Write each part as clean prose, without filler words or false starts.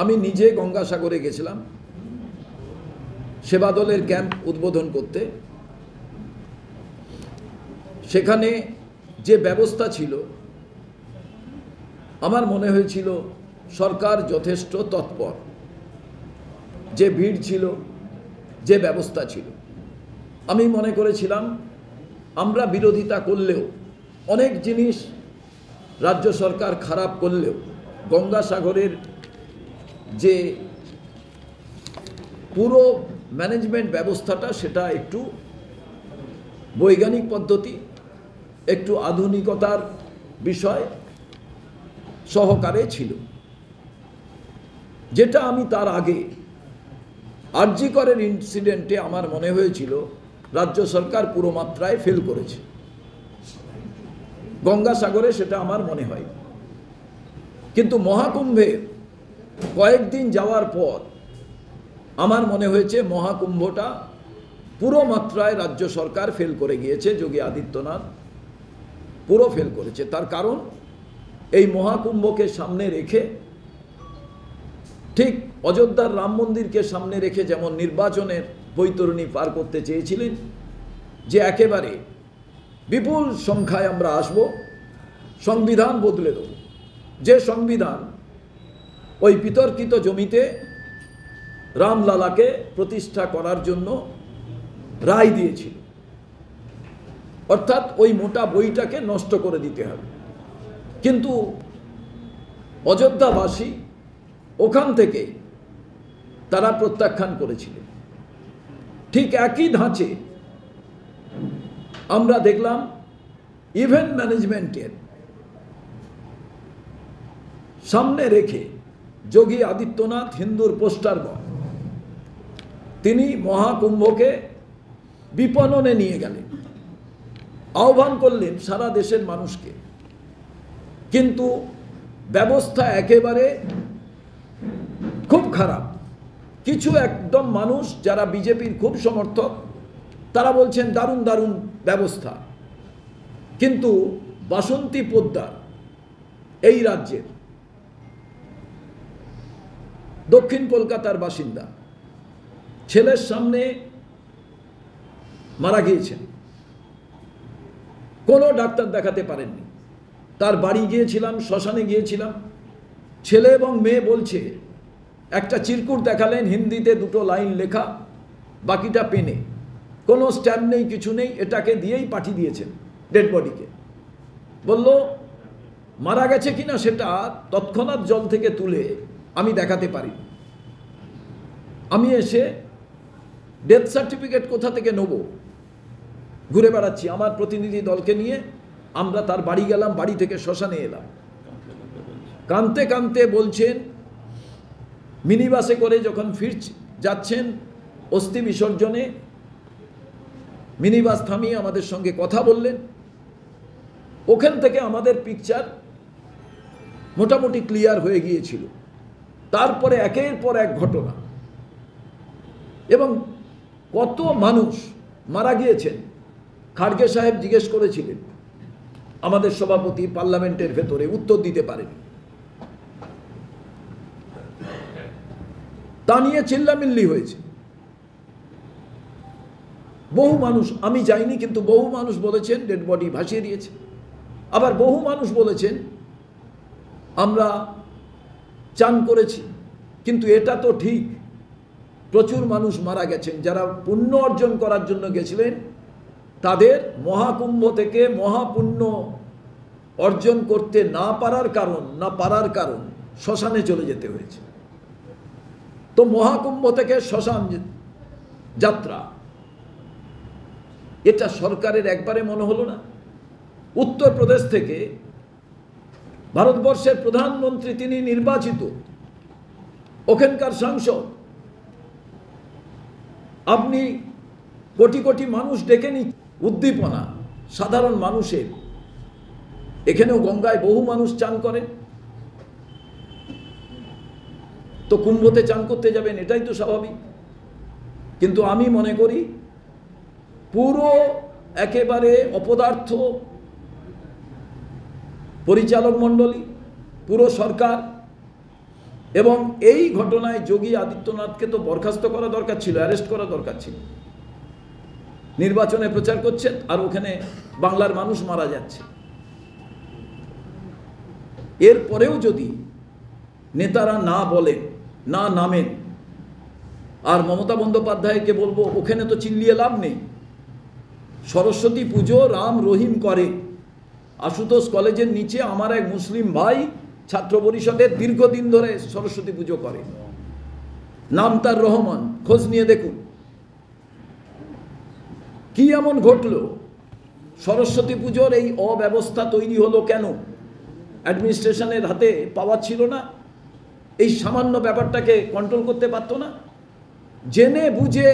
আমি নিজে গঙ্গাসাগরে গেছিলাম সেবা দলের ক্যাম্প উদ্বোধন করতে। সেখানে যে ব্যবস্থা ছিল আমার মনে হয়েছিল সরকার যথেষ্ট তৎপর, যে ভিড় ছিল, যে ব্যবস্থা ছিল। আমি মনে করেছিলাম আমরা বিরোধিতা করলেও, অনেক জিনিস রাজ্য সরকার খারাপ করলেও, গঙ্গাসাগরের যে পুরো ম্যানেজমেন্ট ব্যবস্থাটা সেটা একটু বৈজ্ঞানিক পদ্ধতি, একটু আধুনিকতার বিষয় সহকারে ছিল, যেটা আমি তার আগে আরজি করের ইনসিডেন্টে আমার মনে হয়েছিল রাজ্য সরকার পুরো মাত্রায় ফেল করেছে। গঙ্গাসাগরে সেটা আমার মনে হয়, কিন্তু মহাকুম্ভে কয়েকদিন যাওয়ার পর আমার মনে হয়েছে মহাকুম্ভটা পুরো মাত্রায় রাজ্য সরকার ফেল করে গিয়েছে। যোগী আদিত্যনাথ পুরো ফেল করেছে। তার কারণ এই মহাকুম্ভকে সামনে রেখে, ঠিক অযোধ্যার রাম মন্দিরকে সামনে রেখে যেমন নির্বাচনের বৈতরণী পার করতে চেয়েছিলেন, যে একেবারে বিপুল সংখ্যায় আমরা আসব, সংবিধান বদলে দেব, যে সংবিধান ওই বিতর্কিত জমিতে রামলালাকে প্রতিষ্ঠা করার জন্য রায় দিয়েছিল, অর্থাৎ ওই মোটা বইটাকে নষ্ট করে দিতে হবে। কিন্তু অযোধ্যাবাসী ওখান থেকে তারা প্রত্যাখ্যান করেছিলেন। ঠিক একই ধাঁচে আমরা দেখলাম ইভেন্ট ম্যানেজমেন্টের সামনে রেখে যোগী আদিত্যনাথ হিন্দুর পোস্টার বয়, তিনি মহাকুম্ভকে বিপণনে নিয়ে গেলেন, আহ্বান করলেন সারা দেশের মানুষকে, কিন্তু ব্যবস্থা একেবারে খুব খারাপ। কিছু একদম মানুষ যারা বিজেপির খুব সমর্থক তারা বলছেন দারুণ দারুণ ব্যবস্থা, কিন্তু বাসন্তী পোদ্দার এই রাজ্যের দক্ষিণ কলকাতার বাসিন্দা, ছেলের সামনে মারা গিয়েছেন, কোনো ডাক্তার দেখাতে পারেননি। তার বাড়ি গিয়েছিলাম, শ্মশানে গিয়েছিলাম, ছেলে এবং মেয়ে বলছে একটা চিরকুট দেখালেন, হিন্দিতে দুটো লাইন লেখা, বাকিটা পেনে, কোনো স্ট্যাম্প নেই, কিছু নেই, এটাকে দিয়েই পাঠিয়ে দিয়েছেন ডেড বডিকে। বলল মারা গেছে কিনা সেটা তৎক্ষণাৎ জল থেকে তুলে আমি দেখাতে পারি। আমি এসে ডেথ সার্টিফিকেট কোথা থেকে নেব, ঘুরে বেড়াচ্ছি আমার প্রতিনিধি দলকে নিয়ে। আমরা তার বাড়ি গেলাম, বাড়ি থেকে শ্মশানে এলাম। কাঁদতে কাঁদতে বলছেন, মিনি বাসে করে যখন যাচ্ছেন অস্থি বিসর্জনে, মিনি বাস থামিয়ে আমাদের সঙ্গে কথা বললেন। ওখান থেকে আমাদের পিকচার মোটামুটি ক্লিয়ার হয়ে গিয়েছিল। তারপরে একের পর এক ঘটনা, এবং কত মানুষ মারা গিয়েছেন। খাড়গে সাহেব জিজ্ঞেস করেছিলেন, আমাদের সভাপতি পার্লামেন্টের ভেতরে উত্তর দিতে পারেন, তা নিয়ে চিল্লামিল্লি হয়েছে। বহু মানুষ, আমি যাইনি, কিন্তু বহু মানুষ বলেছেন ডেড বডি ভাসিয়ে দিয়েছে। আবার বহু মানুষ বলেছেন আমরা চান করেছি, কিন্তু এটা তো ঠিক, প্রচুর মানুষ মারা গেছেন যারা পুণ্য অর্জন করার জন্য গেছিলেন, তাদের মহাকুম্ভ থেকে মহাপুণ্য অর্জন করতে না পারার কারণ শ্মশানে চলে যেতে হয়েছে। তো মহাকুম্ভ থেকে শ্মশান যাত্রা, এটা সরকারের একবারে মনে হলো না। উত্তরপ্রদেশ থেকে ভারতবর্ষের প্রধানমন্ত্রী, তিনি নির্বাচিত, ওখানকার সাংসদ, আপনি কোটি কোটি মানুষ ডেকে নি, উদ্দীপনা সাধারণ মানুষের। এখানেও গঙ্গায় বহু মানুষ চান করেন, তো কুম্ভতে চান করতে যাবেন, এটাই তো স্বাভাবিক। কিন্তু আমি মনে করি পুরো একেবারে অপদার্থ পরিচালক মণ্ডলী, পুরো সরকার এবং এই ঘটনায় যোগী আদিত্যনাথকে তো বরখাস্ত করা দরকার ছিল, অ্যারেস্ট করা দরকার ছিল। নির্বাচনে প্রচার করছেন আর ওখানে বাংলার মানুষ মারা যাচ্ছে। এরপরেও যদি নেতারা না বলেন, না নামেন, আর মমতা বন্দ্যোপাধ্যায়কে বলবো ওখানে তো চিল্লিয়ে লাভ নেই। সরস্বতী পুজো রাম রহিম করে। আশুতোষ কলেজের নিচে আমার এক মুসলিম ভাই ছাত্র পরিষদের দীর্ঘদিন ধরে সরস্বতী পুজো করে, নাম তার রহমান, খোঁজ নিয়ে দেখুন। কি এমন ঘটলো? সরস্বতী পুজোর এই অব্যবস্থা তৈরি হলো কেন? অ্যাডমিনিস্ট্রেশনের হাতে পাওয়ার ছিল না? এই সামান্য ব্যাপারটাকে কন্ট্রোল করতে পারতো না? জেনে বুঝে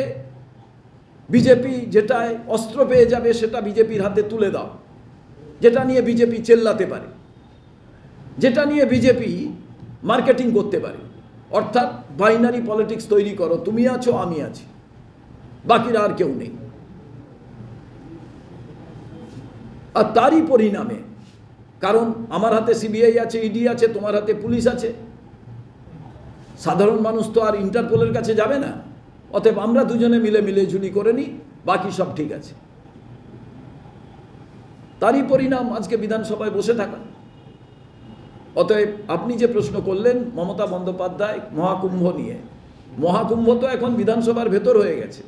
বিজেপি যেটায় অস্ত্র পেয়ে যাবে সেটা বিজেপির হাতে তুলে দাও, যেটা নিয়ে বিজেপি চেল্লাতে পারে, যেটা নিয়ে বিজেপি মার্কেটিং করতে পারে। অর্থাৎ বাইনারি পলিটিক্স তৈরি করো, তুমি আছো আমি আছি, বাকিরা আর কেউ নেই। আর তারই পরিণামে, কারণ আমার হাতে সিবিআই আছে, ইডি আছে, তোমার হাতে পুলিশ আছে, সাধারণ মানুষ তো আর ইন্টারপোলের কাছে যাবে না। অতএব আমরা দুজনে মিলে ঝুলি করে নিই, বাকি সব ঠিক আছে। তারই পরিণাম আজকে বিধানসভায় বসে থাকা। অতএব আপনি যে প্রশ্ন করলেন মমতা বন্দ্যোপাধ্যায় মহাকুম্ভ নিয়ে, মহাকুম্ভ তো এখন বিধানসভার ভেতর হয়ে গেছে।